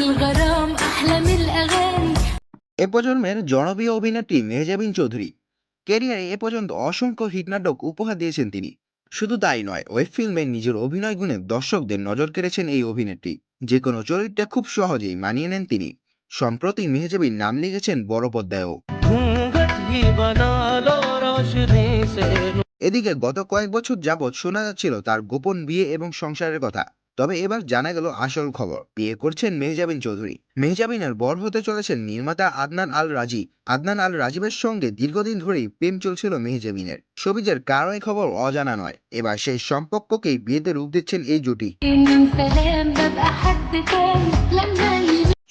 الغرام أحلى من الأغاني। এ প্রজন্মের জনপ্রিয় অভিনেত্রী মেহজাবিন চৌধুরী ক্যারিয়ারে এ পর্যন্ত অসংখ্য হিট নাটক উপহার দিয়েছেন তিনি। শুধু তাই নয়, ওয়েব ফিল্মে নিজের অভিনয় গুণে দর্শকদের নজর কেড়েছেন এই অভিনেত্রী। যে কোনো চরিত্রে খুব সহজেই মানিয়ে নেন তিনি। সম্প্রতি মেহজাবিন নাম লিখেছেন বড় পর্দায়ও। এদিকে গত কয়েক বছর যাবৎ শোনা যাচ্ছিল তার গোপন বিয়ে এবং সংসারের কথা। তবে এবার জানা গেল আসল খবর, বিয়ে করছেন মেহজাবিন চৌধুরী। মেহজাবিনের বর হতে চলেছেন নির্মাতা আদনান আল রাজি। আদনান আল রাজীবের সঙ্গে দীর্ঘদিন ধরেই প্রেম চলছিল মেহজাবিনের। শোবিজের কারো এই খবর অজানা নয়। এবার সেই সম্পর্ককেই বিয়েতে রূপ দিচ্ছেন এই জুটি। من سلام ببقى حد تاني لما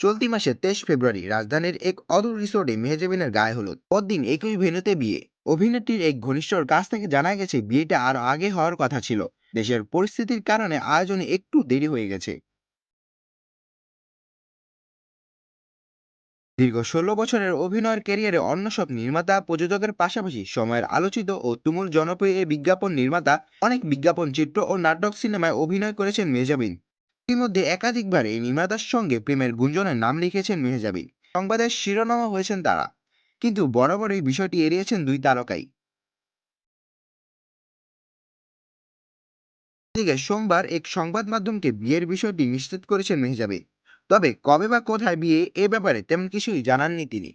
চলতি মাসে 23 ফেব্রুয়ারি রাজধানীর এক অদূর রিসোর্টে মেহজাবিনের গায়ে হলুদ। পরদিন একই ভেন্যুতে বিয়ে। অভিনেত্রীর এক ঘনিষ্ঠর কাছ থেকে জানা গেছে বিয়েটা আরো আগে হওয়ার কথা ছিল। দেশের পরিস্থিতির কারণে আয়োজনে একটু দেরি হয়ে গেছে। দীর্ঘ 16 বছরের অভিনয়ের ক্যারিয়ারে অন্য সব নির্মাতা প্রযোজকের পাশাপাশি সময়ের আলোচিত ও তুমুল জনপ্রিয় এই বিজ্ঞাপন নির্মাতা অনেক বিজ্ঞাপন চিত্র ও নাটক সিনেমায় অভিনয় করেছেন মেহজাবিন। ইতিমধ্যে একাধিকবার এই নির্মাতার সঙ্গে প্রেমের গুঞ্জনের নাম লিখেছেন মেহজাবিন। সংবাদের শিরোনামা হয়েছেন তারা। কিন্তু বরাবর এই বিষয়টি এড়িয়েছেন দুই তারকাই। এদিকে সোমবার এক সংবাদ মাধ্যমকে বিয়ের বিষয়টি নিশ্চিত করেছেন মেহজাবিন। তবে কবে বা কোথায় বিয়ে এ ব্যাপারে তেমন কিছুই জানাননি তিনি।